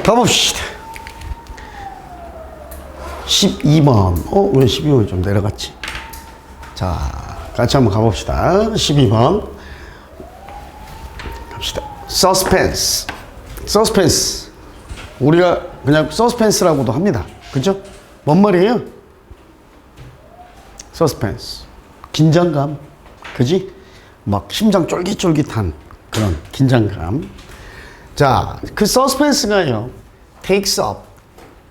가봅시다. 12번. 왜 12번이 좀 내려갔지? 자, 같이 한번 가봅시다. 12번. 갑시다. 서스펜스. 서스펜스. 우리가 그냥 서스펜스라고도 합니다. 그죠? 뭔 말이에요? 서스펜스. 긴장감. 그지? 막 심장 쫄깃쫄깃한 그런 긴장감. 자, 그 서스펜스가요, takes up,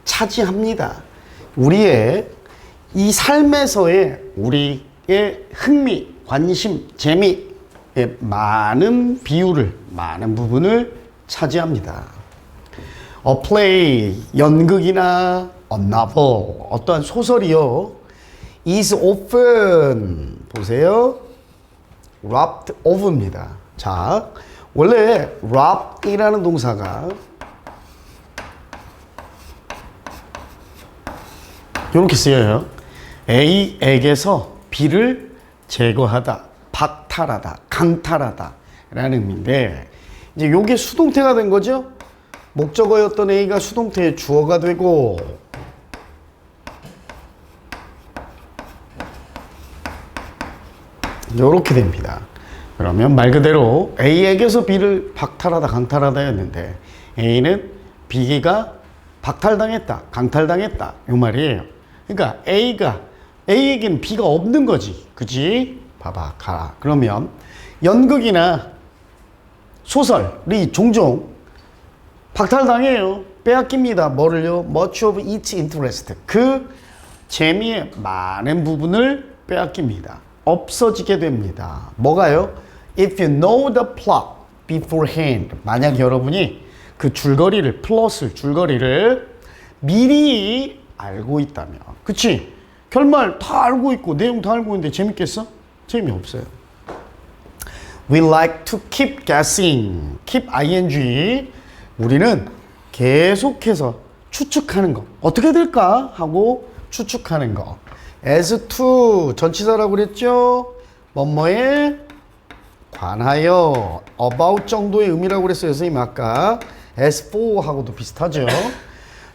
차지합니다. 우리의 이 삶에서의 우리의 흥미, 관심, 재미의 많은 비율을, 많은 부분을 차지합니다. A play, 연극이나 a novel, 어떠한 소설이요, is often, 보세요, robbed of입니다. 자, 원래 rob이라는 동사가 이렇게 쓰여요. A에게서 B를 제거하다, 박탈하다, 강탈하다 라는 의미인데, 이제 요게 수동태가 된 거죠. 목적어였던 A가 수동태의 주어가 되고, 요렇게 됩니다. 그러면 말 그대로 A에게서 B를 박탈하다, 강탈하다 였는데, A는 B가 박탈당했다, 강탈당했다 요 말이에요. 그러니까 A에게는 B가 없는 거지. 그지? 봐봐, 가라. 그러면 연극이나 소설이 종종 박탈당해요. 빼앗깁니다. 뭐를요? Much of its interest. 그 재미의 많은 부분을 빼앗깁니다. 없어지게 됩니다. 뭐가요? If you know the plot beforehand. 만약 여러분이 그 줄거리를, 줄거리를 미리 알고 있다면. 그치? 결말 다 알고 있고 내용 다 알고 있는데 재밌겠어? 재미없어요. We like to keep guessing. keep ing. 우리는 계속해서 추측하는 거. 어떻게 될까? 하고 추측하는 거. as to 전치사라고 그랬죠? 뭐뭐에 관하여, about 정도의 의미라고 그랬어요. 선생님 아까 as for 하고도 비슷하죠.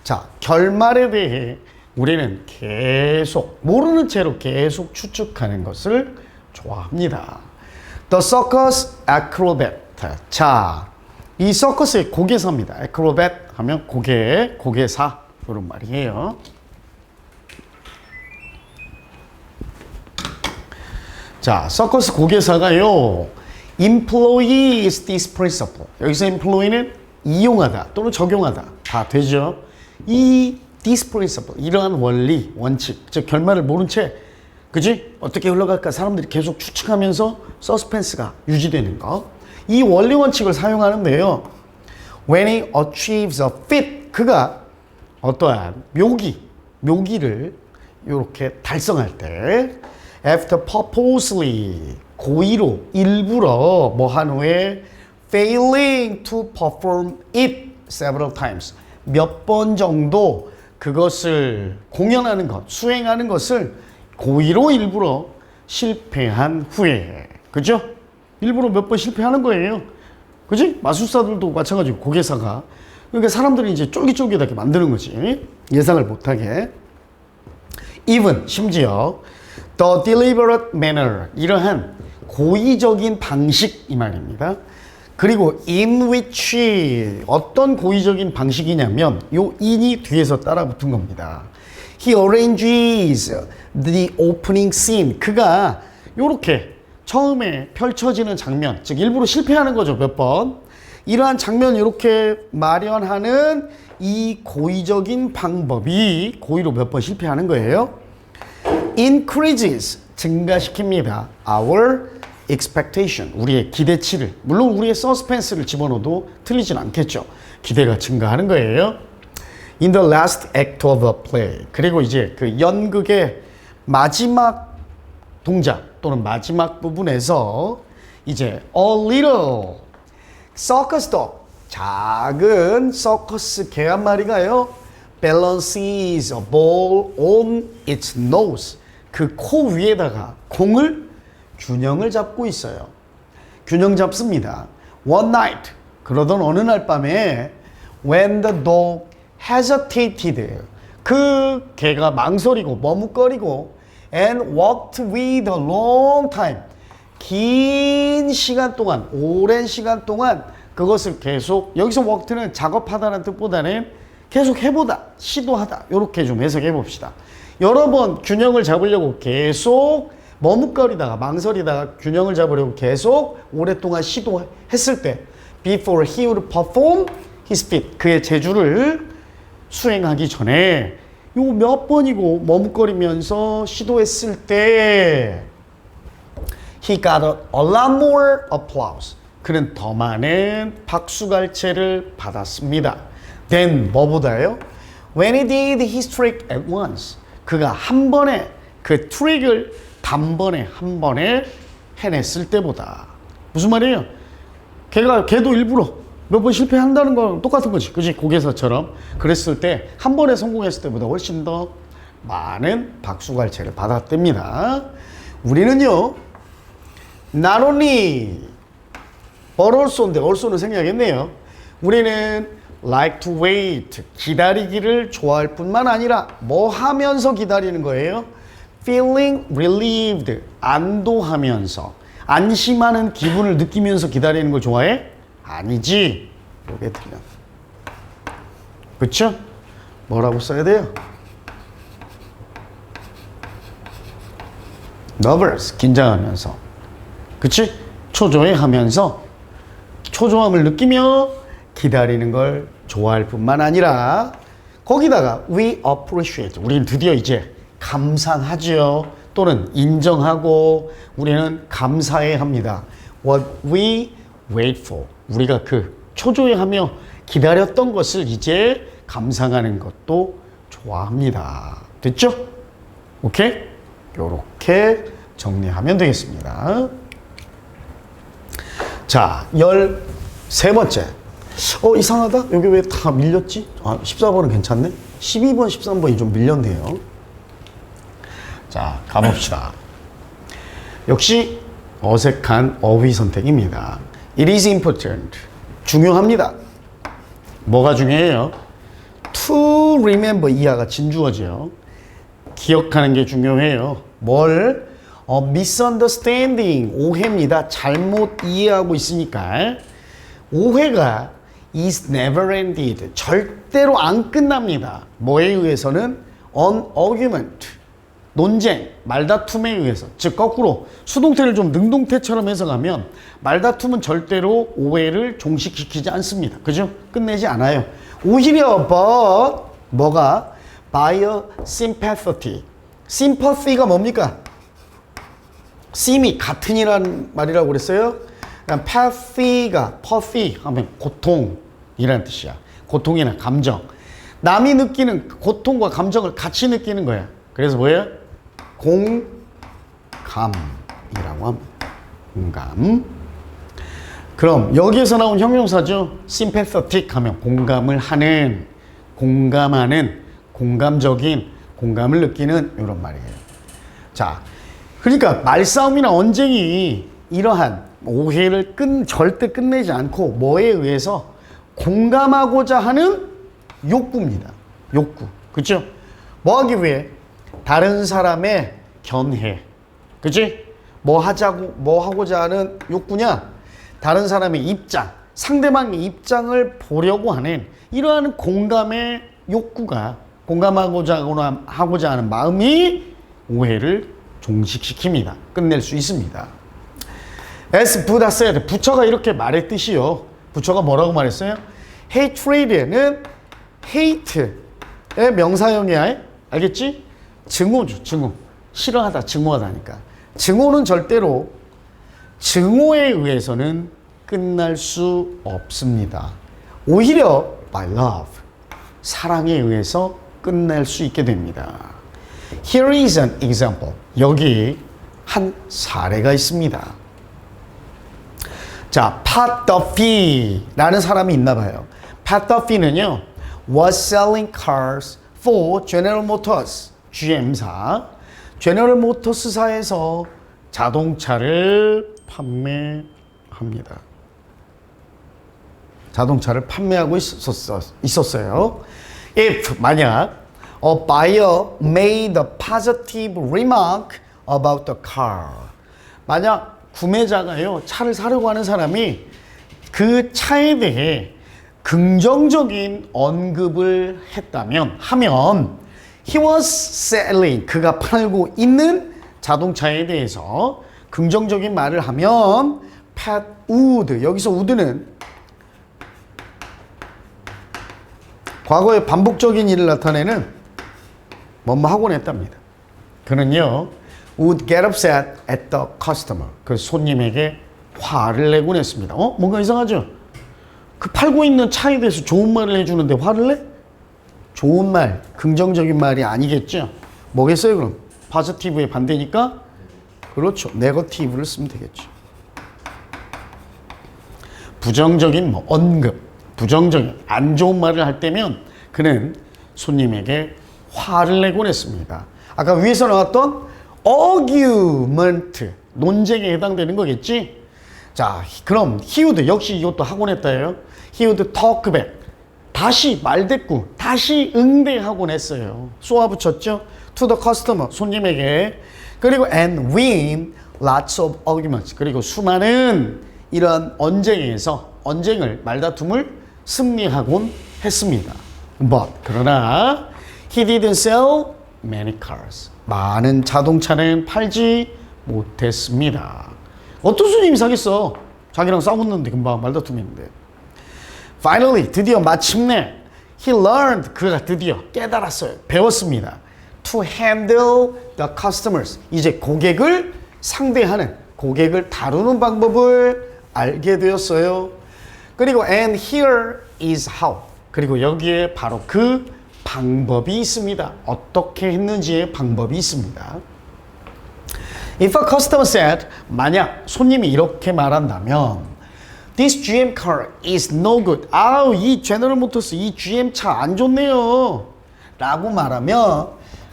자, 결말에 대해 우리는 계속 모르는 채로 계속 추측하는 것을 좋아합니다. The circus acrobat. 자, 이 서커스의 고개사입니다. acrobat 하면 고개사 이런 말이에요. 자, 서커스 고개사가요, employs this principle. 여기서 employ는 이용하다 또는 적용하다 다 되죠. 이 this principle, 이러한 원리, 원칙, 즉 결말을 모른 채, 그지? 어떻게 흘러갈까 사람들이 계속 추측하면서 서스펜스가 유지되는 거. 이 원리 원칙을 사용하는데요. When he achieves a feat, 그가 어떠한 묘기를 이렇게 달성할 때, after purposely, 고의로, 일부러 뭐 한 후에 failing to perform it several times, 몇 번 정도 그것을 공연하는 것, 수행하는 것을 고의로 일부러 실패한 후에, 그죠? 일부러 몇 번 실패하는 거예요. 그지? 마술사들도 마찬가지고 고개사가. 그러니까 사람들이 이제 쫄깃쫄깃하게 만드는 거지. 예상을 못하게. even, 심지어 the deliberate manner, 이러한 고의적인 방식 이 말입니다. 그리고 in which, 어떤 고의적인 방식이냐면 요 in이 뒤에서 따라 붙은 겁니다. He arranges the opening scene. 그가 요렇게 처음에 펼쳐지는 장면, 즉 일부러 실패하는 거죠, 몇 번. 이러한 장면 이렇게 마련하는 이 고의적인 방법이 고의로 몇 번 실패하는 거예요. increases, 증가시킵니다. our expectation, 우리의 기대치를. 물론 우리의 서스펜스를 집어넣어도 틀리진 않겠죠. 기대가 증가하는 거예요. In the last act of a play. 그리고 이제 그 연극의 마지막 동작 또는 마지막 부분에서 이제 a little circus dog, 작은 서커스 개 한 마리가요, balances a ball on its nose. 그 코 위에다가 공을, 균형을 잡고 있어요. 균형 잡습니다. One night, 그러던 어느 날 밤에 when the dog hesitated. 그 개가 망설이고 머뭇거리고 and walked with a long time. 긴 시간 동안, 오랜 시간 동안 그것을 계속, 여기서 walked는 작업하다는 뜻보다는 계속 해보다, 시도하다, 이렇게 좀 해석해 봅시다. 여러 번 균형을 잡으려고 계속 머뭇거리다가 망설이다가 균형을 잡으려고 계속 오랫동안 시도했을 때 before he would perform his feat, 그의 제주를 수행하기 전에 요 몇 번이고 머뭇거리면서 시도했을 때 he got a lot more applause. 그는 더 많은 박수갈채를 받았습니다. then 뭐보다요? when he did his trick at once. 그가 한 번에 그 트릭을 단번에 한 번에 해냈을 때보다. 무슨 말이에요? 걔도 일부러 몇 번 실패한다는 건 똑같은 거지. 그지? 고개사처럼. 그랬을 때 한 번에 성공했을 때보다 훨씬 더 많은 박수갈채를 받았답니다. 우리는요, not only but also인데 also는 생략했네요. 우리는 like to wait, 기다리기를 좋아할 뿐만 아니라 뭐 하면서 기다리는 거예요? feeling relieved, 안도하면서, 안심하는 기분을 느끼면서 기다리는 걸 좋아해? 아니지. 요게 틀려. 그쵸? 뭐라고 써야 돼요? nervous, 긴장하면서. 그치? 초조해하면서 초조함을 느끼며 기다리는 걸 좋아할 뿐만 아니라 거기다가 we appreciate, 우리는 드디어 이제 감상하지요. 또는 인정하고 우리는 감사해 합니다. What we wait for, 우리가 그 초조해하며 기다렸던 것을 이제 감상하는 것도 좋아합니다. 됐죠? 오케이? 요렇게 정리하면 되겠습니다. 자, 13번째. 이상하다? 여기 왜 다 밀렸지? 14번은 괜찮네? 12번, 13번이 좀 밀렸네요. 자, 가봅시다. 역시 어색한 어휘 선택입니다. It is important. 중요합니다. 뭐가 중요해요? To remember, 이하가 진주어죠. 기억하는 게 중요해요. 뭘? misunderstanding, 오해입니다. 잘못 이해하고 있으니까. 오해가 is never ended, 절대로 안 끝납니다. 뭐에 의해서는? on argument, 논쟁, 말다툼에 의해서. 즉 거꾸로 수동태를 좀 능동태처럼 해석하면 말다툼은 절대로 오해를 종식시키지 않습니다. 그죠? 끝내지 않아요. 오히려 but 뭐가? by a sympathy. sympathy가 뭡니까? sim이 같은이라는 말이라고 그랬어요. pathy가 pathy 하면 고통이라는 뜻이야. 고통이나 감정. 남이 느끼는 고통과 감정을 같이 느끼는 거야. 그래서 뭐예요? 공감이라고 합니다. 공감. 그럼 여기에서 나온 형용사죠. sympathetic 하면 공감을 하는, 공감하는, 공감적인, 공감을 느끼는 이런 말이에요. 자, 그러니까 말싸움이나 언쟁이 이러한 오해를 절대 끝내지 않고 뭐에 의해서? 공감하고자 하는 욕구입니다. 욕구. 그렇죠? 뭐 하기 위해? 다른 사람의 견해. 그치? 뭐 하고자 하는 욕구냐? 다른 사람의 입장, 상대방의 입장을 보려고 하는 이러한 공감의 욕구가, 공감하고자 하는 마음이 오해를 종식시킵니다. 끝낼 수 있습니다. as Buddha said, 부처가 이렇게 말했듯이요. 부처가 뭐라고 말했어요? hatred는 hate의 명사형이야. 알겠지? 증오죠, 증오. 싫어하다, 증오하다니까. 증오는 절대로 증오에 의해서는 끝날 수 없습니다. 오히려 by love, 사랑에 의해서 끝날 수 있게 됩니다. Here is an example. 여기 한 사례가 있습니다. 자, Pat Duffy라는 사람이 있나 봐요. Pat Duffy는요, was selling cars for General Motors, GM사. General Motors사에서 자동차를 판매합니다. 자동차를 판매하고 있었어요. If 만약 a buyer made a positive remark about the car. 만약 구매자가요, 차를 사려고 하는 사람이 그 차에 대해 긍정적인 언급을 하면 he was selling, 그가 팔고 있는 자동차에 대해서 긍정적인 말을 하면 Pat would, 여기서 would는 과거의 반복적인 일을 나타내는 뭐뭐 하곤 했답니다. 그는요 would get upset at the customer, 그 손님에게 화를 내곤 했습니다. 뭔가 이상하죠? 그 팔고 있는 차에 대해서 좋은 말을 해주는데 화를 내? 좋은 말, 긍정적인 말이 아니겠죠? 뭐겠어요 그럼? positive의 반대니까? 그렇죠, negative를 쓰면 되겠죠. 부정적인 언급, 부정적인 안 좋은 말을 할 때면 그는 손님에게 화를 내곤 했습니다. 아까 위에서 나왔던 argument, 논쟁에 해당되는 거겠지? 자, 그럼 he would, 역시 이것도 하곤 했다예요. he would talk back, 다시 말대꾸, 다시 응대하곤 했어요. 쏘아 붙였죠? to the customer, 손님에게. 그리고 and win lots of arguments, 그리고 수많은 이런 언쟁을, 말다툼을 승리하곤 했습니다. But, 그러나 he didn't sell many cars, 많은 자동차는 팔지 못했습니다. 어떤 손님이 사겠어? 자기랑 싸웠는데 금방 말다툼했는데. Finally, 드디어 마침내 he learned, 그가 드디어 깨달았어요. 배웠습니다. To handle the customers, 이제 고객을 상대하는, 고객을 다루는 방법을 알게 되었어요. 그리고 and here is how, 그리고 여기에 바로 그 방법이 있습니다. 어떻게 했는지의 방법이 있습니다. If a customer said, 만약 손님이 이렇게 말한다면 This GM car is no good. 이 제너럴 모터스, 이 GM 차 안 좋네요 라고 말하면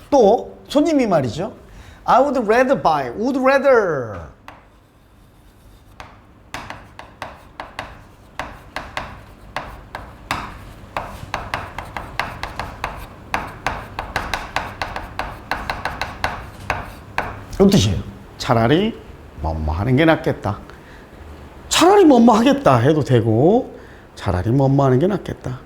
또 손님이 말이죠. I would rather buy, would rather. 이런 뜻이에요. 차라리 뭐뭐 하는 게 낫겠다. 차라리 뭐뭐 하겠다 해도 되고 차라리 뭐뭐 하는 게 낫겠다.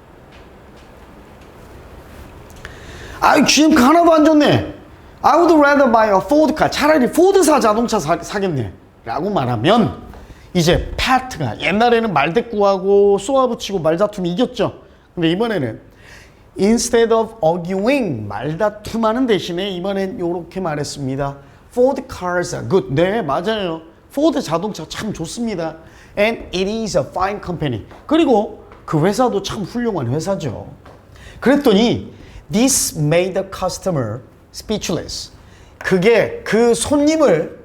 GM카 하나도 안 좋네. I would rather buy a Ford car. 차라리 포드사 자동차 사겠네 라고 말하면 이제 Pat가 옛날에는 말대꾸하고 쏘아붙이고 말다툼이 이겼죠. 근데 이번에는 instead of arguing, 말다툼하는 대신에 이번엔 이렇게 말했습니다. Ford cars are good. 네, 맞아요. 포드 자동차 참 좋습니다. And it is a fine company. 그리고 그 회사도 참 훌륭한 회사죠. 그랬더니 this made the customer speechless. 그게 그 손님을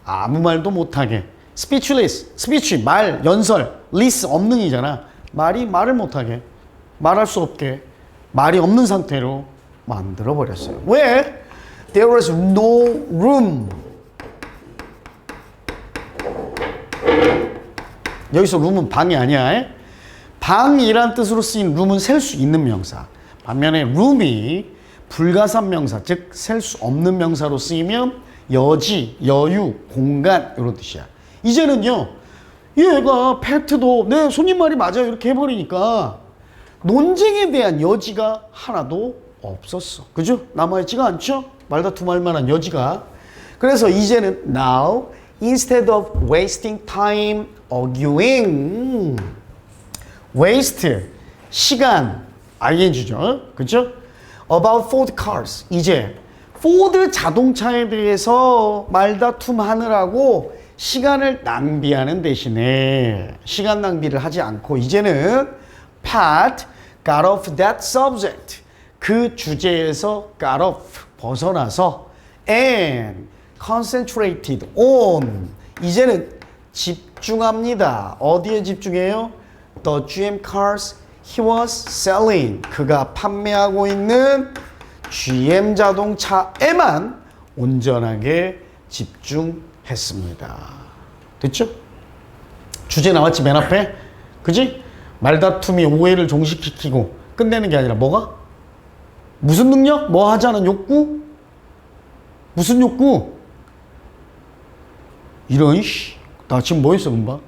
아무 말도 못하게, speechless, speech 말, 연설, less 없는이잖아. 말을 못하게, 말할 수 없게, 말이 없는 상태로 만들어 버렸어요. 왜? There was no room. 여기서 room은 방이 아니야. 방이란 뜻으로 쓰인 room은 셀 수 있는 명사. 반면에 room이 불가산 명사, 즉 셀 수 없는 명사로 쓰이면 여지, 여유, 공간 이런 뜻이야. 이제는요, 얘가 팩트도 네 손님 말이 맞아요 이렇게 해버리니까 논쟁에 대한 여지가 하나도 없었어. 그죠? 남아있지가 않죠? 말다툼할 만한 여지가. 그래서 이제는 now instead of wasting time arguing, waste 시간 ing죠, 그죠? About Ford cars, 이제 포드 자동차에 대해서 말다툼하느라고 시간을 낭비하는 대신에 시간 낭비를 하지 않고 이제는 Pat got off that subject, 그 주제에서 got off, 벗어나서 and concentrated on, 이제는 집중합니다. 어디에 집중해요? The GM cars he was selling, 그가 판매하고 있는 GM 자동차에만 온전하게 집중했습니다. 됐죠? 주제 나왔지 맨 앞에? 그지? 말다툼이 오해를 종식시키고 끝내는 게 아니라 뭐가? 무슨 능력? 뭐 하자는 욕구? 무슨 욕구? 이런 씨. 나 지금 뭐 했어 금방?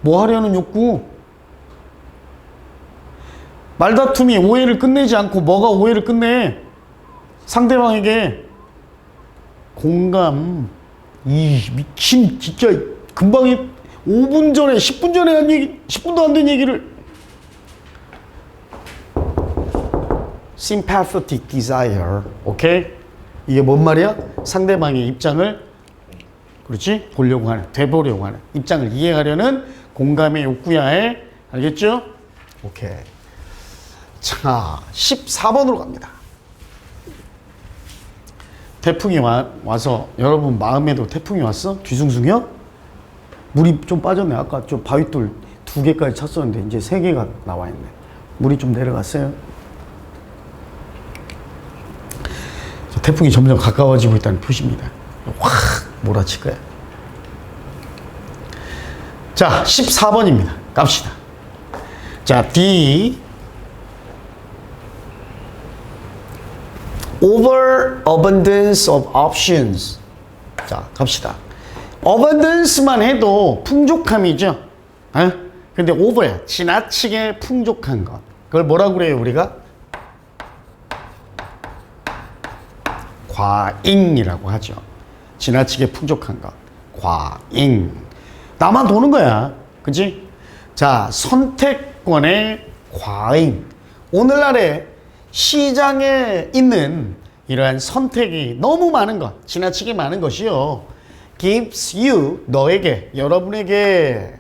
뭐 하려는 욕구? 말다툼이 오해를 끝내지 않고 뭐가 오해를 끝내? 상대방에게 공감. 이 미친 진짜 금방 5분 전에 10분 전에 한 얘기 10분도 안 된 얘기를 sympathetic desire. 오케이? 이게 뭔 말이야? 상대방의 입장을 그렇지? 보려고 하는, 되보려고 하는, 입장을 이해하려는 공감의 욕구야 해. 알겠죠? 오케이. 자, 14번으로 갑니다. 태풍이 와서 여러분 마음에도 태풍이 왔어? 뒤숭숭이요? 물이 좀 빠졌네. 아까 좀 바위돌 2개까지 쳤었는데 이제 3개가 나와 있네. 물이 좀 내려갔어요. 태풍이 점점 가까워지고 있다는 표시입니다. 확 몰아칠 거야. 자, 14번입니다. 갑시다. 자, D. Overabundance of options. 자, 갑시다. abudance만 해도 풍족함이죠. 에? 근데 over야. 지나치게 풍족한 것. 그걸 뭐라고 그래요, 우리가? 과잉이라고 하죠. 지나치게 풍족한 것. 과잉. 나만 도는 거야. 그치? 자, 선택권의 과잉. 오늘날에 시장에 있는 이러한 선택이 너무 많은 것, 지나치게 많은 것이요. gives you, 너에게, 여러분에게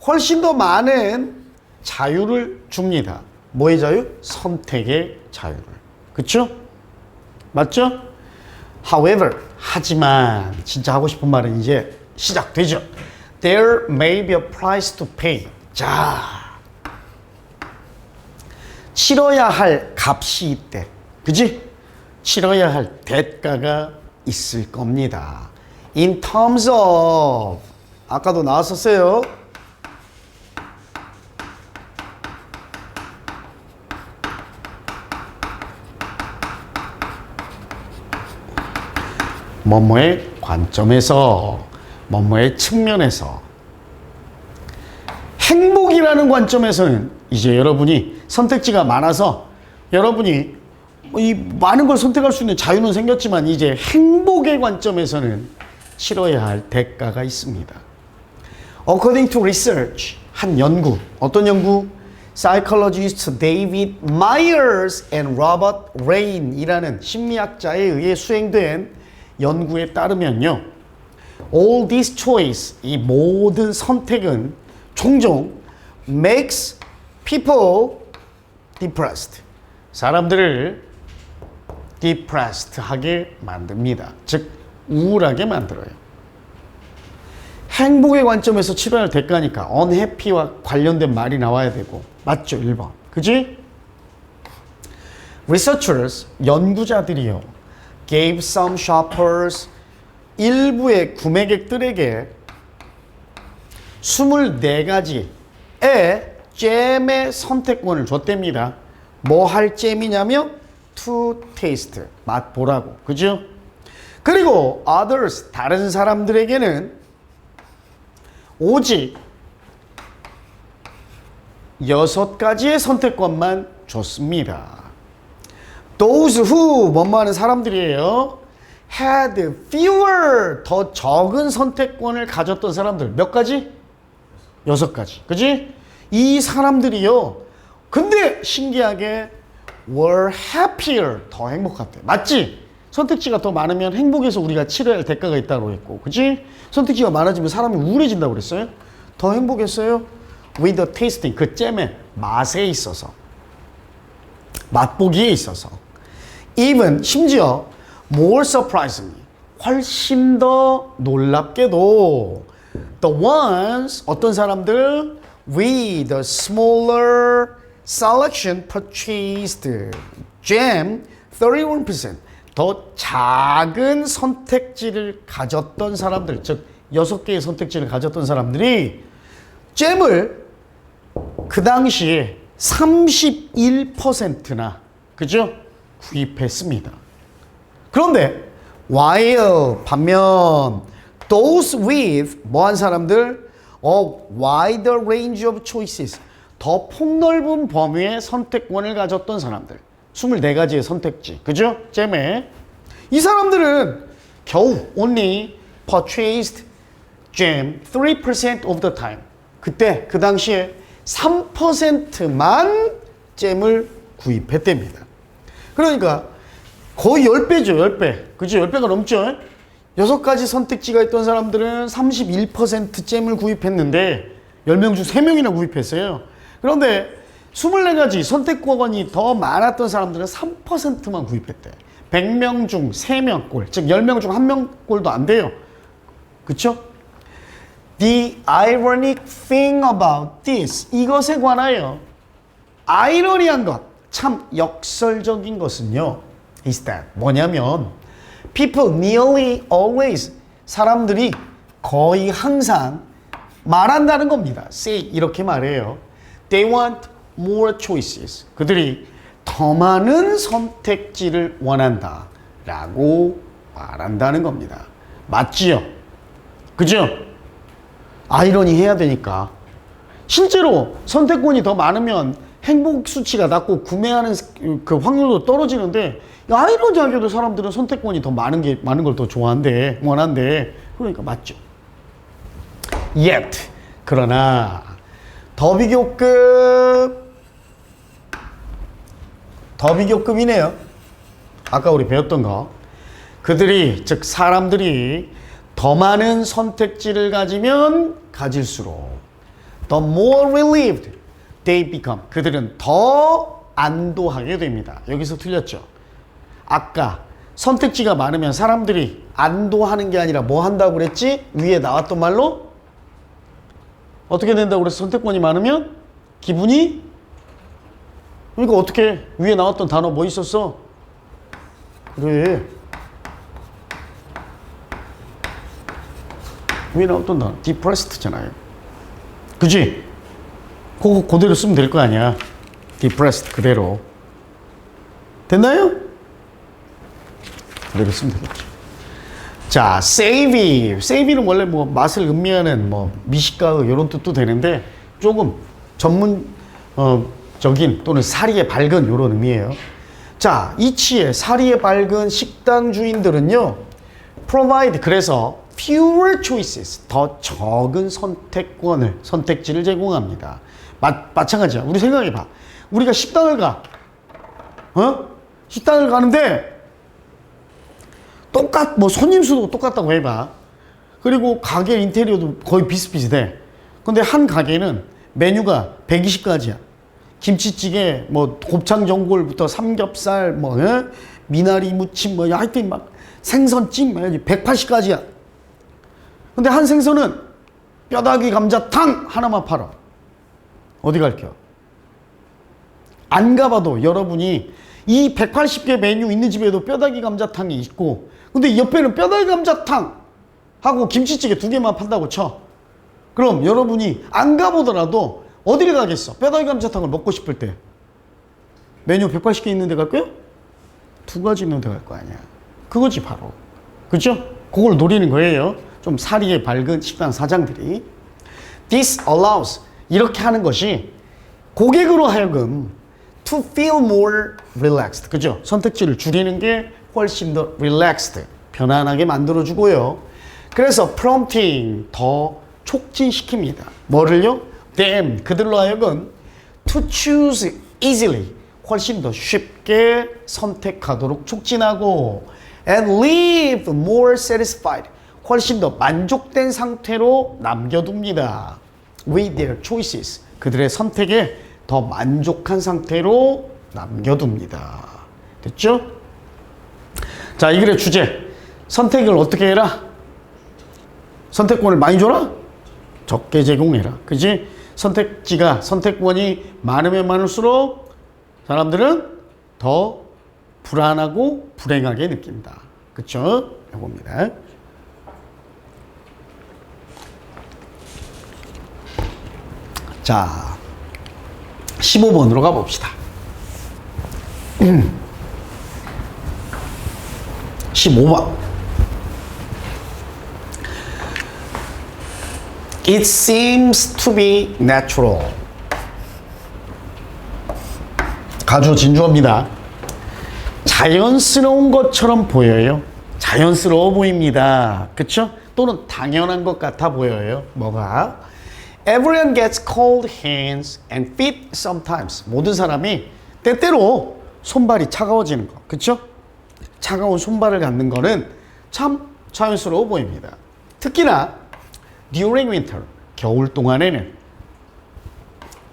훨씬 더 많은 자유를 줍니다. 뭐의 자유? 선택의 자유를. 그쵸? 맞죠? However, 하지만 진짜 하고 싶은 말은 이제 시작되죠. There may be a price to pay. 자, 치러야 할 값이 있대. 그지? 치러야 할 대가가 있을 겁니다. In terms of, 아까도 나왔었어요. 뭐뭐의 관점에서, 뭐뭐의 측면에서. 행복이라는 관점에서는 이제 여러분이 선택지가 많아서 여러분이 이 많은 걸 선택할 수 있는 자유는 생겼지만 이제 행복의 관점에서는 치러야 할 대가가 있습니다. According to research, 한 연구, 어떤 연구? Psychologist David Myers and Robert Raine이라는 심리학자에 의해 수행된 연구에 따르면요, all these choice, 이 모든 선택은 종종 makes people depressed, 사람들을 depressed 하게 만듭니다. 즉 우울하게 만들어요. 행복의 관점에서 치러야 할 대가니까 unhappy와 관련된 말이 나와야 되고, 맞죠? 1번. 그지? Researchers, 연구자들이요, gave some shoppers, 일부의 구매객들에게 24가지의 잼의 선택권을 줬답니다. 뭐 할 잼이냐면 to taste, 맛보라고. 그죠? 그리고 others, 다른 사람들에게는 오직 6가지의 선택권만 줬습니다. Those who, 뭐뭐 하는 사람들이에요. had fewer, 더 적은 선택권을 가졌던 사람들. 몇 가지? 6가지. 그지? 이 사람들이요. 근데 신기하게 were happier, 더 행복하대. 맞지? 선택지가 더 많으면 행복에서 우리가 치러야 할 대가가 있다고 했고, 그치? 선택지가 많아지면 사람이 우울해진다고 그랬어요? 더 행복했어요? With the tasting, 그 잼의 맛에 있어서, 맛보기에 있어서. Even, 심지어 more surprisingly, 훨씬 더 놀랍게도 the ones, 어떤 사람들 with the smaller selection purchased jam 31%, 더 작은 선택지를 가졌던 사람들, 즉 6개의 선택지를 가졌던 사람들이 잼을 그 당시에 31%나 그죠? 구입했습니다. 그런데 while 반면 those with 뭐한 사람들 wider range of choices 더 폭넓은 범위의 선택권을 가졌던 사람들 24가지의 선택지 그죠? 잼에 이 사람들은 겨우 only purchased jam 3% of the time 그때 그 당시에 3%만 잼을 구입했답니다. 그러니까 거의 10배죠, 10배. 그죠? 10배가 넘죠? 6가지 선택지가 있던 사람들은 31% 잼을 구입했는데 10명 중 3명이나 구입했어요. 그런데 24가지 선택권이 더 많았던 사람들은 3%만 구입했대. 100명 중 3명 꼴, 즉 10명 중 1명 꼴도 안 돼요. 그쵸? The ironic thing about this, 이것에 관하여 아이러니한 것, 참 역설적인 것은요 is that, 뭐냐면 people nearly always, 사람들이 거의 항상 말한다는 겁니다. say, 이렇게 말해요. They want more choices. 그들이 더 많은 선택지를 원한다 라고 말한다는 겁니다. 맞지요? 그죠? 아이러니 해야 되니까. 실제로 선택권이 더 많으면 행복 수치가 낮고 구매하는 그 확률도 떨어지는데 아이러니하게도 사람들은 선택권이 더 많은 걸 더 좋아한대, 원한대. 그러니까 맞죠. Yet, 그러나 더 비교급이네요. 아까 우리 배웠던 거. 그들이, 즉 사람들이 더 많은 선택지를 가지면 가질수록 the more relieved they become, 그들은 더 안도하게 됩니다. 여기서 틀렸죠. 아까 선택지가 많으면 사람들이 안도하는 게 아니라 뭐 한다고 그랬지? 위에 나왔던 말로 어떻게 된다고 그랬어? 선택권이 많으면 기분이, 그러니까 어떻게 위에 나왔던 단어 뭐 있었어? 그래, 위에 나왔던 단어 depressed잖아요. 그지? 그거 그대로 쓰면 될 거 아니야. depressed 그대로 됐나요? 그대로 쓰면 되겠죠. 자, save는 원래 뭐 맛을 음미하는 뭐 미식가의 이런 뜻도 되는데 조금 전문적인 또는 사리에 밝은 이런 의미예요. 자, 이치에 사리에 밝은 식당 주인들은요 provide, 그래서 fewer choices, 더 적은 선택지를 제공합니다. 마찬가지야. 우리 생각해봐. 우리가 식당을 식당을 가는데 뭐 손님 수도 똑같다고 해봐. 그리고 가게 인테리어도 거의 비슷비슷해. 근데 한 가게는 메뉴가 120가지야. 김치찌개, 뭐 곱창 전골부터 삼겹살, 뭐 미나리 무침, 뭐 하여튼 막 생선찜 180가지야. 근데 한 생선은 뼈다귀 감자탕 하나만 팔아. 어디 갈게요? 안 가봐도 여러분이 이 180개 메뉴 있는 집에도 뼈다귀 감자탕이 있고, 근데 옆에는 뼈다귀 감자탕 하고 김치찌개 2개만 판다고 쳐. 그럼 여러분이 안 가보더라도 어디를 가겠어? 뼈다귀 감자탕을 먹고 싶을 때 메뉴 180개 있는 데 갈까요? 2가지 있는 데 갈 거 아니야. 그거지 바로. 그죠? 그걸 노리는 거예요. 좀 사리에 밝은 식당 사장들이. This allows, 이렇게 하는 것이 고객으로 하여금 to feel more relaxed, 그죠? 선택지를 줄이는 게 훨씬 더 relaxed, 편안하게 만들어주고요. 그래서 prompting, 더 촉진시킵니다. 뭐를요? them, 그들로 하여금 to choose easily, 훨씬 더 쉽게 선택하도록 촉진하고 and live more satisfied, 훨씬 더 만족된 상태로 남겨둡니다. with their choices, 그들의 선택에 더 만족한 상태로 남겨둡니다. 됐죠? 자, 이 글의 주제. 선택을 어떻게 해라? 선택권을 많이 줘라? 적게 제공해라. 그지? 선택권이 많으면 많을수록 사람들은 더 불안하고 불행하게 느낀다. 그쵸? 이겁니다. 자, 15번으로 가봅시다. 15번. It seems to be natural. 가주 진주어입니다. 자연스러운 것처럼 보여요. 자연스러워 보입니다. 그쵸? 또는 당연한 것 같아 보여요. 뭐가? Everyone gets cold hands and feet sometimes. 모든 사람이 때때로 손발이 차가워지는 거. 그쵸? 차가운 손발을 갖는 거는 참 자연스러워 보입니다. 특히나 during winter, 겨울 동안에는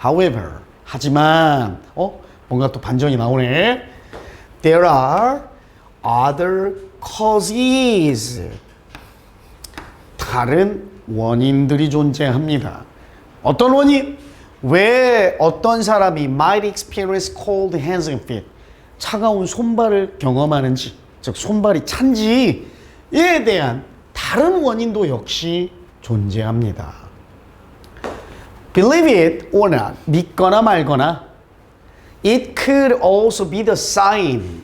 however, 하지만 뭔가 또 반전이 나오네. There are other causes. 다른 원인들이 존재합니다. 어떤 원인? 왜 어떤 사람이 might experience cold hands and feet? 차가운 손발을 경험하는지, 즉 손발이 찬지에 대한 다른 원인도 역시 존재합니다. Believe it or not, 믿거나 말거나, it could also be the sign.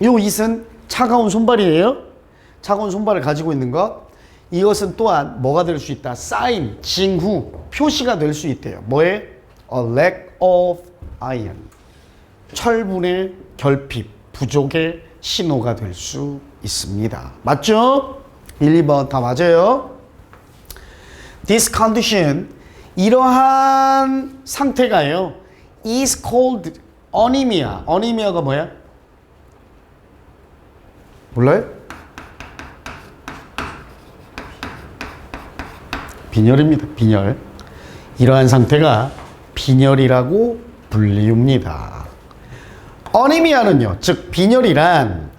요 it은 차가운 손발이에요. 차가운 손발을 가지고 있는 것. 이것은 또한 뭐가 될 수 있다? sign, 징후, 표시가 될 수 있대요. 뭐에? A lack of iron. 철분의 결핍, 부족의 신호가 될 수 있습니다. 맞죠? 1, 2번 다 맞아요. This condition, 이러한 상태가요, is called anemia. anemia가 뭐야? 몰라요? 빈혈입니다. 빈혈. 이러한 상태가 빈혈이라고 불리웁니다. anemmia는요, 즉 빈혈이란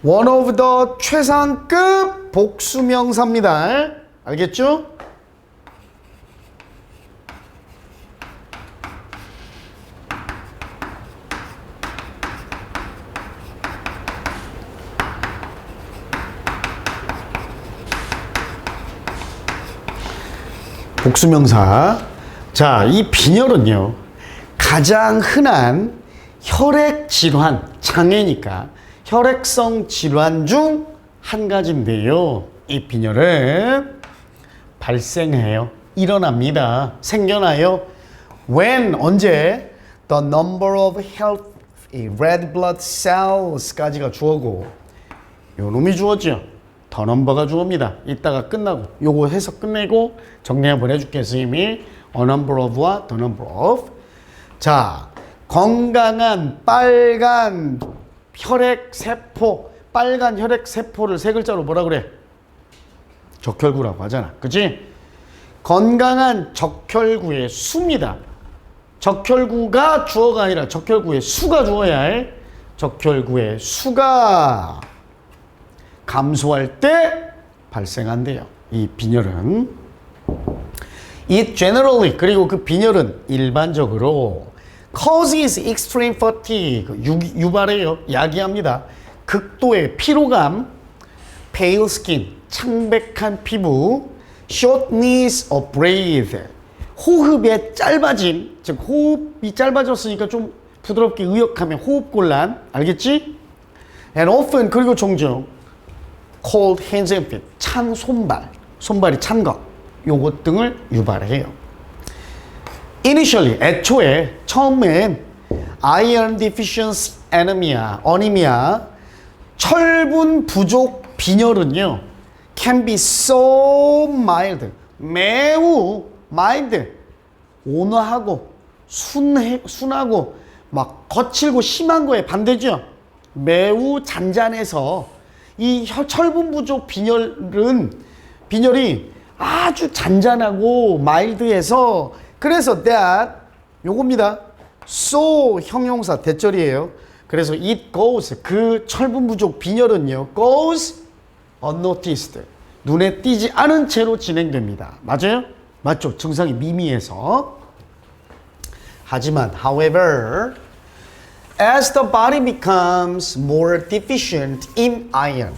one of the 최상급 복수명사입니다. 알겠죠? 복수명사. 자, 이 빈혈은요, 가장 흔한 혈액 질환, 장애니까 혈액성 질환 중 한 가지인데요. 이 빈혈은 발생해요. 일어납니다. 생겨나요. When, 언제? The number of healthy red blood cells까지가 주어고, 요 놈이 주어죠. 더 넘버가 주어입니다. 이따가 끝나고 요거 해서 끝내고 정리 한번 해줄게 선생님이. A number of와 the number of. 자, 건강한 빨간 혈액 세포, 빨간 혈액 세포를 세 글자로 뭐라 그래? 적혈구라고 하잖아. 그치? 건강한 적혈구의 수입니다. 적혈구가 주어가 아니라 적혈구의 수가 주어야 해. 적혈구의 수가 감소할 때 발생한대요. 이 빈혈은. It generally, 그리고 그 빈혈은 일반적으로 causes extreme fatigue, 유발해요. 야기합니다. 극도의 피로감, pale skin, 창백한 피부, shortness of breath, 호흡의 짧아짐, 즉 호흡이 짧아졌으니까 좀 부드럽게 의역하면 호흡곤란, 알겠지? And often, 그리고 종종 cold hands and feet, 찬 손발, 손발이 찬 것, 요것 등을 유발해요. Initially, 애초에 처음엔 iron deficiency anemia, 철분 부족 빈혈은요, can be so mild, 매우 mild, 온화하고 순하고 막 거칠고 심한 거에 반대죠. 매우 잔잔해서 이 철분 부족 빈혈이 아주 잔잔하고 마일드해서, 그래서 that 요겁니다. so 형용사 대절이에요. 그래서 it goes, 그 철분 부족 빈혈은요, goes unnoticed, 눈에 띄지 않은 채로 진행됩니다. 맞아요? 맞죠? 증상이 미미해서. 하지만 however, as the body becomes more deficient in iron,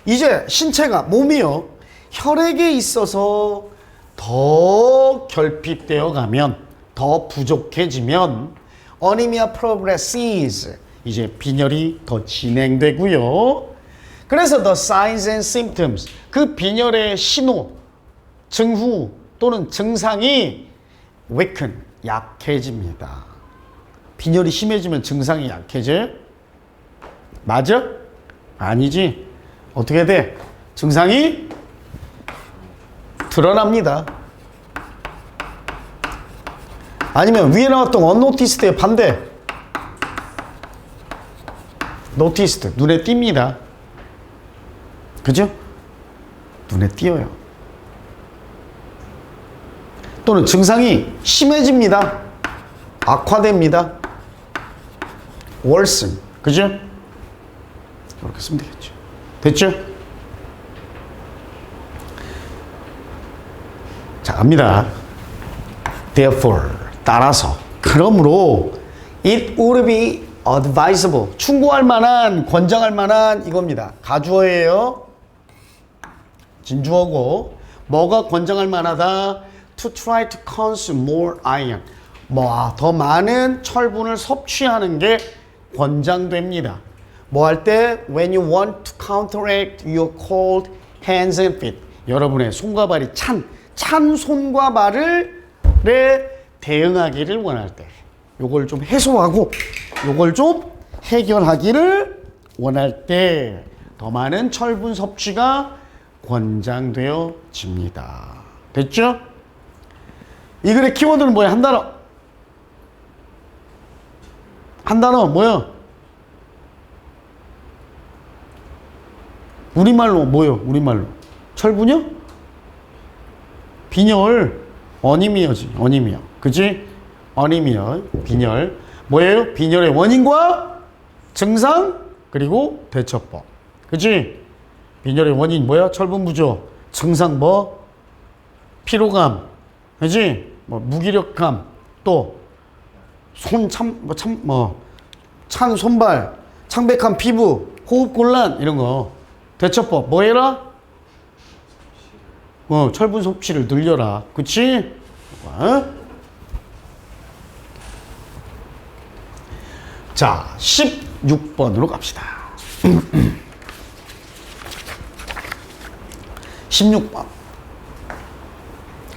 이제 신체가, 몸이요, 혈액에 있어서 더 결핍되어 가면, 더 부족해지면 anemia progresses. 이제 빈혈이 더 진행되고요. 그래서 the signs and symptoms, 그 빈혈의 신호, 증후 또는 증상이 weaken, 약해집니다. 빈혈이 심해지면 증상이 약해져? 맞아? 아니지. 어떻게 돼? 증상이 드러납니다. 아니면 위에 나왔던 unnoticed의 반대. noticed, 눈에 띕니다. 그죠? 눈에 띄어요. 또는 증상이 심해집니다. 악화됩니다. worsen, 그죠? 이렇게 쓰면 되겠죠. 됐죠? 자, 갑니다. Therefore, 따라서, 그러므로 it would be advisable, 충고할 만한, 권장할 만한 이겁니다. 가주어예요. 진주어고, 뭐가 권장할 만하다? To try to consume more iron. 더 많은 철분을 섭취하는 게 권장됩니다. 뭐 할 때? When you want to counteract your cold hands and feet. 여러분의 손과 발이 찬 손과 발을 대응하기를 원할 때. 요걸 좀 해소하고 요걸 좀 해결하기를 원할 때 더 많은 철분 섭취가 권장되어집니다. 됐죠? 이 글의 키워드는 뭐야? 한 단어. 한 단어 뭐야? 우리말로 뭐요? 우리말로 철분이요? 빈혈. 어니미어지. 어니미어. 그치? 어니미어. 빈혈. 뭐예요? 빈혈의 원인과 증상 그리고 대처법. 그치? 빈혈의 원인 뭐야? 철분 부족. 증상 뭐? 피로감. 그치? 무기력감. 또 찬 손발, 창백한 피부, 호흡 곤란 이런 거. 대처법 뭐 해라? 철분 섭취를 늘려라. 그치? 자, 16번으로 갑시다. 16번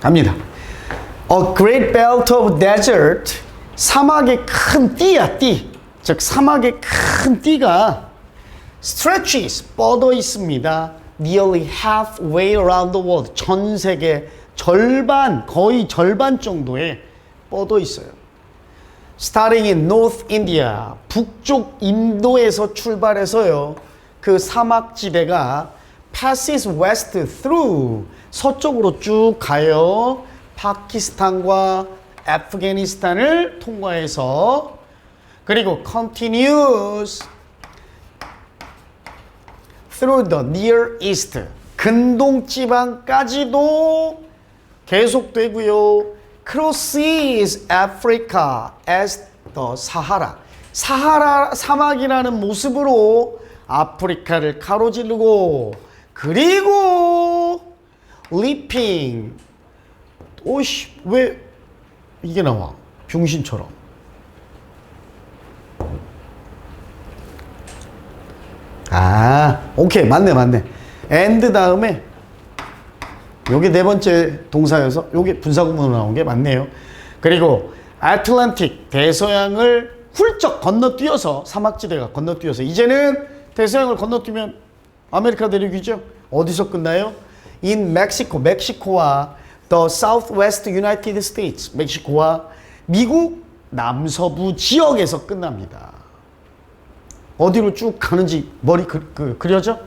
갑니다. A great belt of desert, 사막의 큰 띠야, 띠. 즉 사막의 큰 띠가 stretches, 뻗어 있습니다. Nearly halfway around the world, 전 세계 절반, 거의 절반 정도에 뻗어 있어요. Starting in North India, 북쪽 인도에서 출발해서요. 그 사막지대가 passes west through, 서쪽으로 쭉 가요. 파키스탄과 아프가니스탄을 통과해서 그리고 continues through the Near East, 근동 지방까지도 계속되고요. crosses Africa as the Sahara, 사하라 사막이라는 모습으로 아프리카를 가로지르고 그리고 leaping, 오씨 왜 이게 나와? 병신처럼. 오케이. 맞네. and 다음에 요게 네 번째 동사여서 요게 분사구문으로 나온 게 맞네요. 그리고 아틀란틱, 대서양을 훌쩍 건너뛰어서, 사막지대가 건너뛰어서, 이제는 대서양을 건너뛰면 아메리카 대륙이죠. 어디서 끝나요? in Mexico, 멕시코와 the Southwest United States, 멕시코와 미국 남서부 지역에서 끝납니다. 어디로 쭉 가는지 머리 그려져?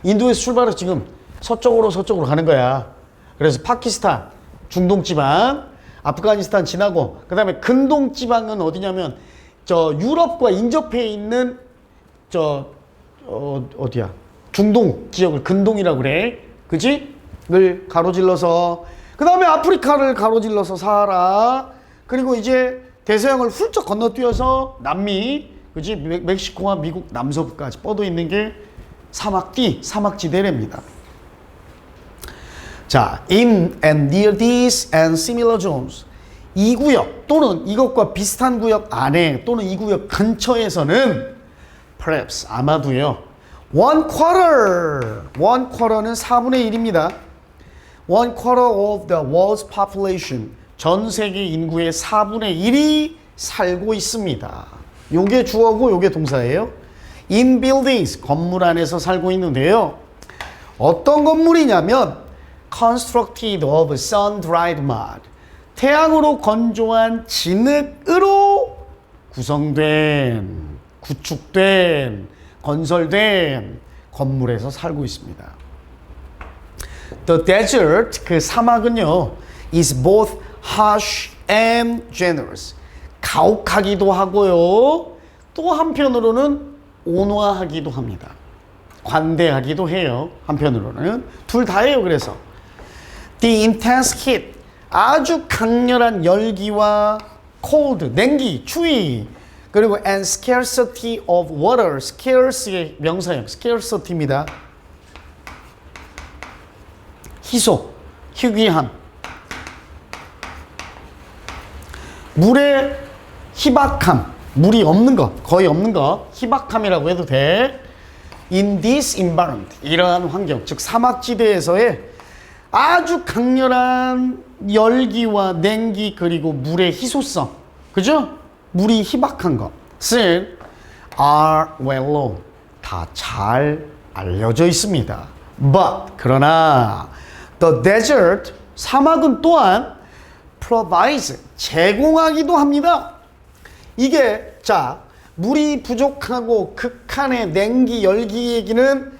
인도에서 출발해서 지금 서쪽으로 가는 거야. 그래서 파키스탄, 중동지방, 아프가니스탄 지나고, 그 다음에 근동지방은 어디냐면, 유럽과 인접해 있는, 어디야? 중동 지역을 근동이라고 그래. 그치? 을 가로질러서, 그 다음에 아프리카를 가로질러서 사하라. 그리고 이제 대서양을 훌쩍 건너뛰어서 남미, 그치? 멕시코와 미국 남서부까지 뻗어 있는 게 사막지대랍니다. 자, in and near these and similar zones, 이 구역 또는 이것과 비슷한 구역 안에 또는 이 구역 근처에서는 perhaps 아마도요. One quarter는 4분의 1입니다. One quarter of the world's population. 전 세계 인구의 4분의 1이 살고 있습니다. 요게 주어고 요게 동사예요. In buildings, 건물 안에서 살고 있는데요. 어떤 건물이냐면 constructed of sun-dried mud. 태양으로 건조한 진흙으로 구성된, 구축된, 건설된 건물에서 살고 있습니다. The desert, 그 사막은요, is both harsh and generous. 가혹하기도 하고요. 또 한편으로는 온화하기도 합니다. 관대하기도 해요. 한편으로는. 둘 다예요. 그래서 The intense heat, 아주 강렬한 열기와 cold, 냉기, 추위, 그리고 and scarcity of water, scarce의 명사형, scarcity입니다. 희소, 희귀함. 물의 희박함, 물이 없는 것, 거의 없는 것, 희박함이라고 해도 돼. In this environment, 이러한 환경, 즉 사막지대에서의 아주 강렬한 열기와 냉기 그리고 물의 희소성, 그죠? 물이 희박한 것은 are well known, 다 잘 알려져 있습니다. But, 그러나 the desert, 사막은 또한 provides, 제공하기도 합니다. 이게 자 물이 부족하고 극한의 냉기, 열기 얘기는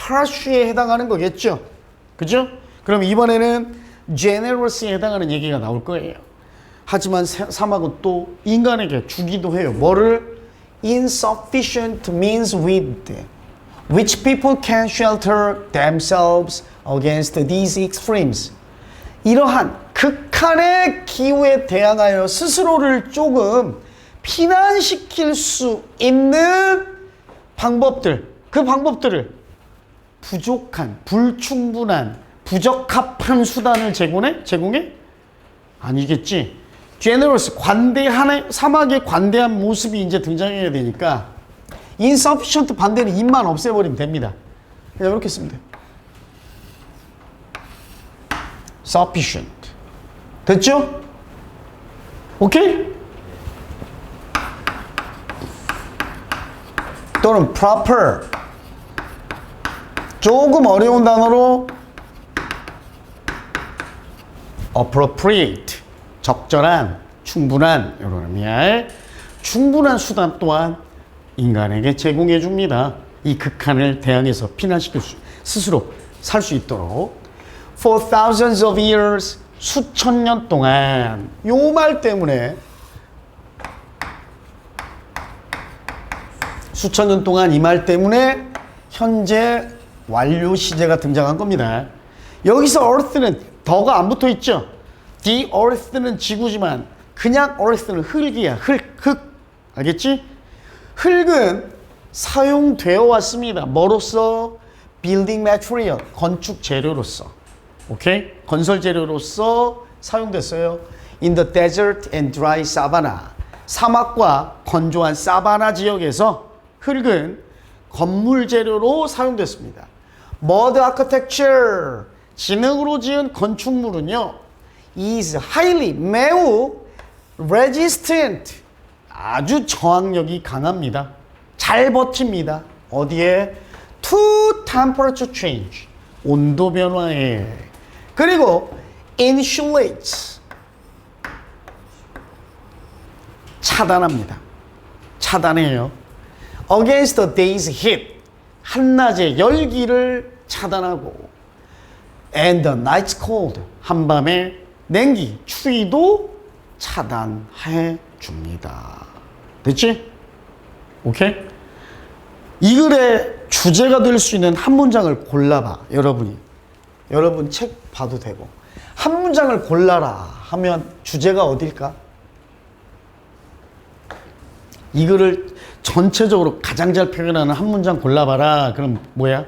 harsh에 해당하는 거겠죠. 그죠? 그럼 이번에는 generous에 해당하는 얘기가 나올 거예요. 하지만 사막은 또 인간에게 주기도 해요. 뭐를? Insufficient means with which people can shelter themselves against these extremes. 이러한 극한의 기후에 대항하여 스스로를 조금 피난시킬 수 있는 방법들, 그 방법들을 부족한, 불충분한, 부적합한 수단을 제공해? 아니겠지. generous, 관대한, 사막의 관대한 모습이 이제 등장해야 되니까 insufficient 반대는 입만 없애버리면 됩니다. 그냥 이렇게 쓰면 돼요. sufficient. 됐죠? 오케이? 또는 proper. 조금 어려운 단어로 appropriate. 적절한, 충분한, 이런 의미의 충분한 수단 또한 인간에게 제공해 줍니다. 이 극한을 대항해서 피난시킬 수, 스스로 살 수 있도록. For thousands of years, 수천 년 동안, 요 말 때문에 수천 년 동안 이 말 때문에 현재 완료 시제가 등장한 겁니다. 여기서 earth는 더가 안 붙어 있죠. The earth는 지구지만 그냥 earth는 흙이야. 흙. 알겠지? 흙은 사용되어 왔습니다. 뭐로서? building material, 건축 재료로서. 오케이? 건설 재료로서 사용됐어요. In the desert and dry savanna. 사막과 건조한 사바나 지역에서 흙은 건물 재료로 사용됐습니다. Mud architecture, 진흙으로 지은 건축물은요, is highly, 매우 resistant, 아주 저항력이 강합니다. 잘 버팁니다. 어디에? To temperature change, 온도 변화에. 그리고 insulates, 차단합니다. 차단해요. Against the day's heat, 한낮의 열기를 차단하고, and the night's cold, 한밤의 냉기, 추위도 차단해 줍니다. 됐지? 오케이? 이 글의 주제가 될 수 있는 한 문장을 골라봐, 여러분이. 여러분 책 봐도 되고. 한 문장을 골라라 하면 주제가 어딜까? 이 글을 전체적으로 가장 잘 표현하는 한 문장 골라봐라. 그럼 뭐야?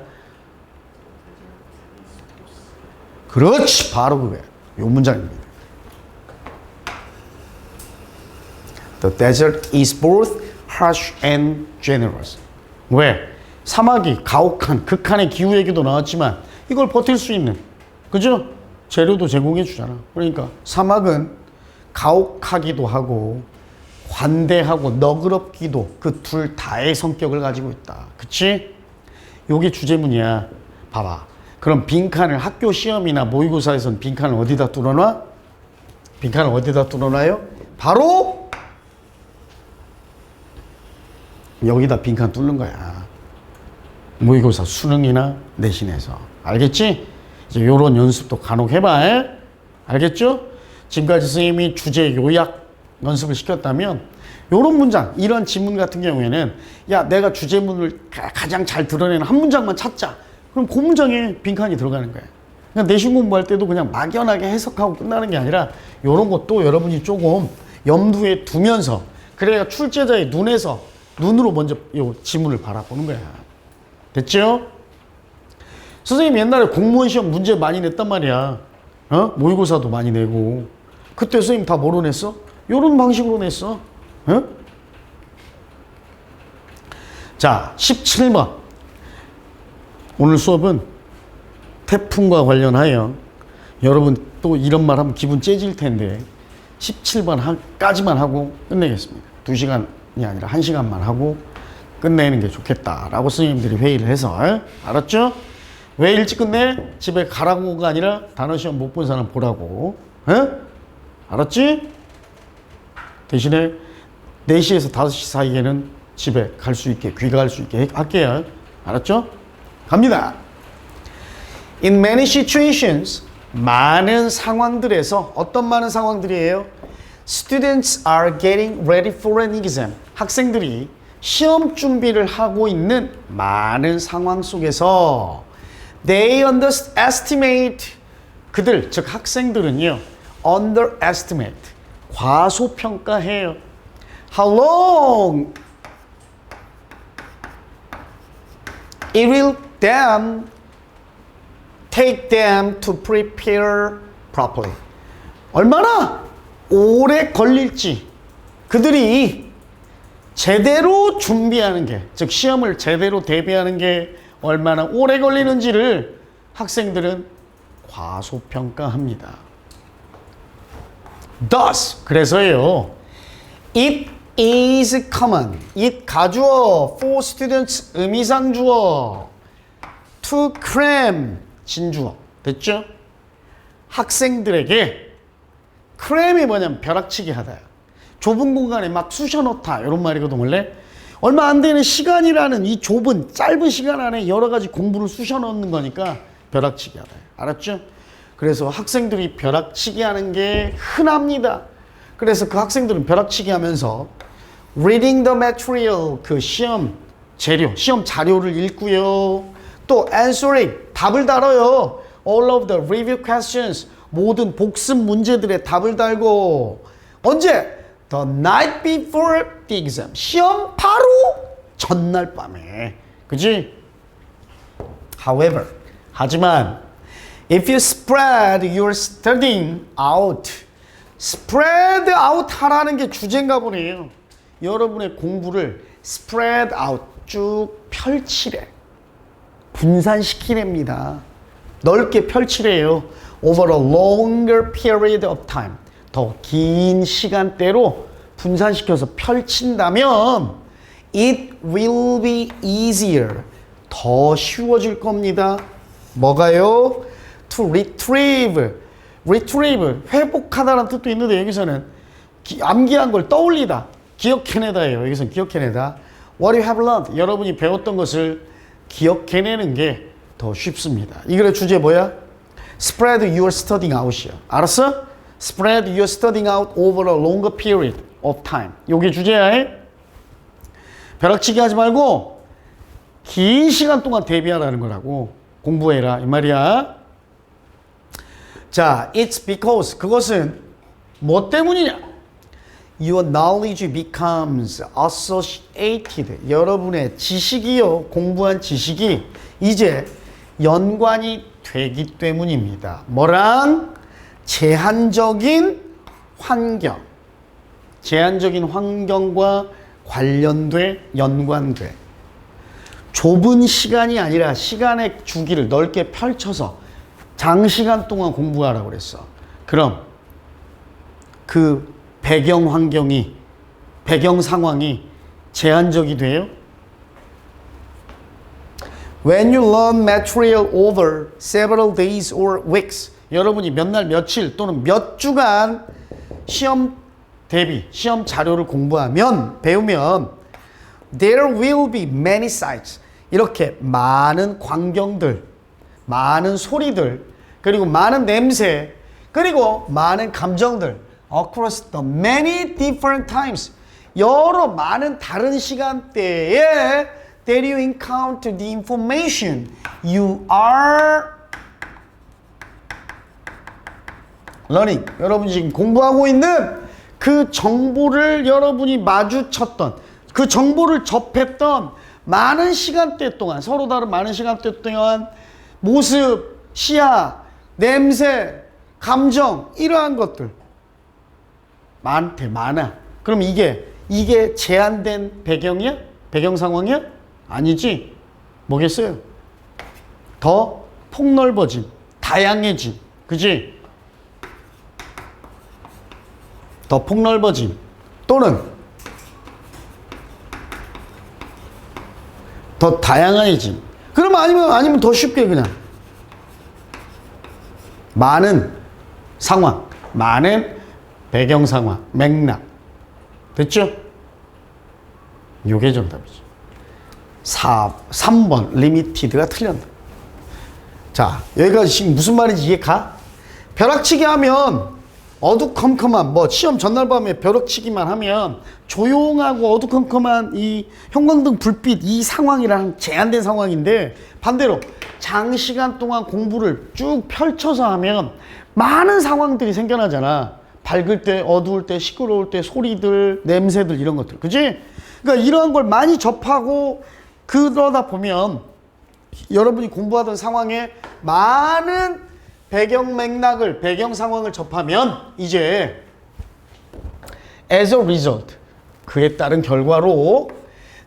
그렇지, 바로 그거야. 요 문장입니다. The desert is both harsh and generous. 왜? 사막이 가혹한 극한의 기후 얘기도 나왔지만 이걸 버틸 수 있는, 그죠? 재료도 제공해 주잖아. 그러니까 사막은 가혹하기도 하고 관대하고 너그럽기도, 그 둘 다의 성격을 가지고 있다. 그치? 요게 주제문이야. 봐봐. 그럼 빈칸을 학교 시험이나 모의고사에서는 빈칸을 어디다 뚫어놔? 빈칸을 어디다 뚫어놔요? 바로 여기다 빈칸 뚫는 거야. 모의고사 수능이나 내신에서. 알겠지? 이제 요런 연습도 간혹 해봐. 에? 알겠죠? 지금까지 선생님이 주제 요약 연습을 시켰다면 요런 문장, 이런 지문 같은 경우에는 야, 내가 주제문을 가장 잘 드러내는 한 문장만 찾자. 그럼 그 문장에 빈칸이 들어가는 거야. 그러니까 내신 공부할 때도 그냥 막연하게 해석하고 끝나는 게 아니라 요런 것도 여러분이 조금 염두에 두면서, 그래야 출제자의 눈으로 먼저 요 지문을 바라보는 거야. 됐죠? 선생님 옛날에 공무원 시험 문제 많이 냈단 말이야. 모의고사도 많이 내고. 그때 선생님 다 뭐로 냈어? 요런 방식으로 냈어. 자, 17번. 오늘 수업은 태풍과 관련하여, 여러분 또 이런 말 하면 기분 째질 텐데 17번까지만 하고 끝내겠습니다. 2시간이 아니라 1시간만 하고 끝내는 게 좋겠다라고 선생님들이 회의를 해서. 알았죠? 왜 일찍 끝내? 집에 가라고가 아니라 단어 시험 못 본 사람 보라고. 알았지? 대신에 4시에서 5시 사이에는 집에 갈 수 있게, 귀가할 수 있게 할게요. 알았죠? 갑니다. In many situations, 많은 상황들에서, 어떤 많은 상황들이에요? Students are getting ready for an exam. 학생들이 시험 준비를 하고 있는 많은 상황 속에서 They underestimate. 그들, 즉 학생들은요, underestimate, 과소평가해요. How long it will take them to prepare properly. 얼마나 오래 걸릴지, 그들이 제대로 준비하는 게, 즉 시험을 제대로 대비하는 게 얼마나 오래 걸리는지를 학생들은 과소평가합니다. Thus, 그래서요, it is common, it 가주어, for students 의미상 주어, to cram 진주어. 됐죠? 학생들에게 cram이 뭐냐면 벼락치기 하다, 좁은 공간에 막 쑤셔 넣다, 이런 말이거든. 원래 얼마 안 되는 시간이라는 이 좁은 짧은 시간 안에 여러 가지 공부를 쑤셔 넣는 거니까 벼락치기 하다. 알았죠? 그래서 학생들이 벼락치기 하는 게 흔합니다. 그래서 그 학생들은 벼락치기 하면서 reading the material, 그 시험 재료, 시험 자료를 읽고요. 또 answering, 답을 달아요. all of the review questions, 모든 복습 문제들의 답을 달고. 언제? The night before the exam, 시험 바로 전날 밤에. 그지? However, 하지만 if you spread your studying out, spread out 하라는 게 주제인가 보네요. 여러분의 공부를 spread out, 쭉 펼치래. 분산시키랍니다. 넓게 펼치래요. over a longer period of time, 더 긴 시간대로 분산시켜서 펼친다면 it will be easier, 더 쉬워질 겁니다. 뭐가요? to retrieve, 회복하다라는 뜻도 있는데 여기서는 암기한 걸 떠올리다, 기억해내다예요. 여기서는 기억해내다. What you have learned, 여러분이 배웠던 것을 기억해내는 게 더 쉽습니다. 이 글의 주제 뭐야? Spread your studying out이야. 알았어? Spread your studying out over a longer period of time. 요게 주제야. 벼락치기 하지 말고 긴 시간 동안 대비하라는 거라고. 공부해라 이 말이야. 자, it's because, 그것은 뭐 때문이냐? Your knowledge becomes associated. 여러분의 지식이요, 공부한 지식이 이제 연관이 되기 때문입니다. 뭐랑? 제한적인 환경. 제한적인 환경과 관련돼 연관돼. 좁은 시간이 아니라 시간의 주기를 넓게 펼쳐서 장시간 동안 공부하라고 그랬어. 그럼 그 배경 환경이, 배경 상황이 제한적이 돼요? When you learn material over several days or weeks, 여러분이 몇 날 며칠 또는 몇 주간 시험 대비, 시험 자료를 공부하면, 배우면 there will be many sights. 이렇게 많은 광경들, 많은 소리들, 그리고 많은 냄새, 그리고 많은 감정들 across the many different times. 여러 많은 다른 시간대에 that you encounter the information you are learning. 여러분이 지금 공부하고 있는 그 정보를 여러분이 마주쳤던, 그 정보를 접했던 많은 시간대 동안, 서로 다른 많은 시간대 동안 모습, 시야, 냄새, 감정, 이러한 것들 많아. 그럼 이게 제한된 배경이야? 배경 상황이야? 아니지. 뭐겠어요? 더 폭넓어짐, 다양해짐, 그지? 더 폭넓어짐 또는 더 다양해짐. 그럼 아니면 더 쉽게 그냥 많은 상황, 많은 배경 상황, 맥락. 됐죠? 요게 정답이죠. 3번 리미티드가 틀렸다. 자, 여기까지 지금 무슨 말인지 이해 가? 벼락치기 하면 어두컴컴한, 뭐 시험 전날 밤에 벼락치기만 하면 조용하고 어두컴컴한 이 형광등 불빛 이 상황이랑 제한된 상황인데, 반대로 장시간 동안 공부를 쭉 펼쳐서 하면 많은 상황들이 생겨나잖아. 밝을 때, 어두울 때, 시끄러울 때, 소리들, 냄새들, 이런 것들. 그치? 그러니까 이러한 걸 많이 접하고 그러다 보면 여러분이 공부하던 상황에 많은 배경 맥락을, 배경 상황을 접하면 이제 as a result, 그에 따른 결과로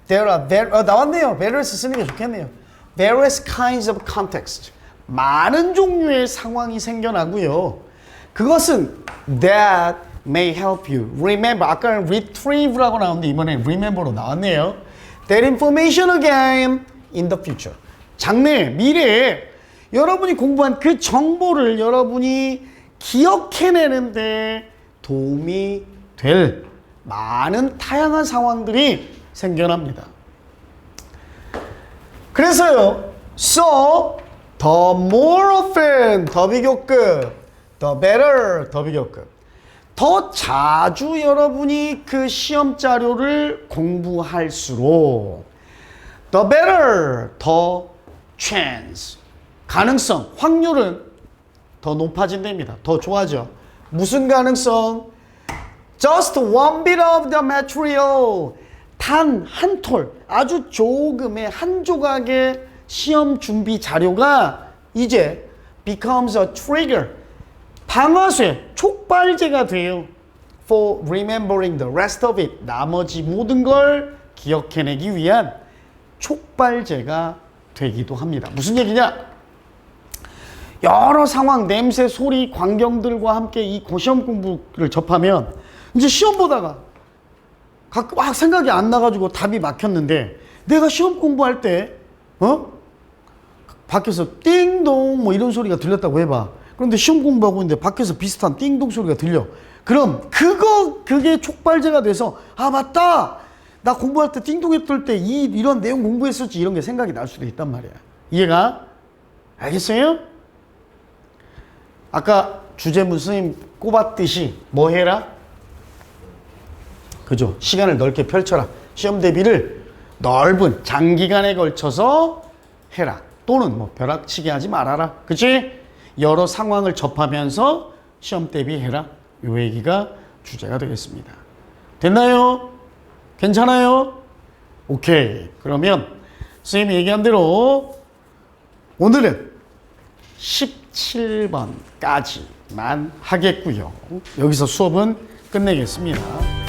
나왔네요. various 쓰는 게 좋겠네요. various kinds of context, 많은 종류의 상황이 생겨나고요. 그것은 that may help you remember. 아까는 retrieve라고 나왔는데 이번에 remember로 나왔네요. that information again in the future. 장래, 미래에 여러분이 공부한 그 정보를 여러분이 기억해내는데 도움이 될 많은 다양한 상황들이 생겨납니다. 그래서요, so the more often, 더 비교급, the better, 더 비교급, 더 자주 여러분이 그 시험 자료를 공부할수록 the better, 더 chance, 가능성, 확률은 더 높아진답니다. 더 좋아져. 무슨 가능성? Just one bit of the material, 단 한 톨, 아주 조금의 한 조각의 시험 준비 자료가 이제 becomes a trigger, 방아쇠, 촉발제가 돼요. For remembering the rest of it, 나머지 모든 걸 기억해내기 위한 촉발제가 되기도 합니다. 무슨 얘기냐? 여러 상황, 냄새, 소리, 광경들과 함께 이 시험 공부를 접하면 이제 시험 보다가 가끔 막 생각이 안 나가지고 답이 막혔는데, 내가 시험 공부할 때 밖에서 띵동 뭐 이런 소리가 들렸다고 해봐. 그런데 시험 공부하고 있는데 밖에서 비슷한 띵동 소리가 들려. 그럼 그게 촉발제가 돼서, 아 맞다, 나 공부할 때 띵동했을 때 이런 내용 공부했었지, 이런 게 생각이 날 수도 있단 말이야. 이해가? 알겠어요? 아까 주제문 선생님 꼽았듯이 뭐 해라? 그죠? 시간을 넓게 펼쳐라. 시험 대비를 넓은 장기간에 걸쳐서 해라. 또는 뭐 벼락치기 하지 말아라. 그치? 여러 상황을 접하면서 시험 대비해라. 요 얘기가 주제가 되겠습니다. 됐나요? 괜찮아요? 오케이. 그러면 선생님이 얘기한 대로 오늘은 17번까지만 하겠고요. 여기서 수업은 끝내겠습니다.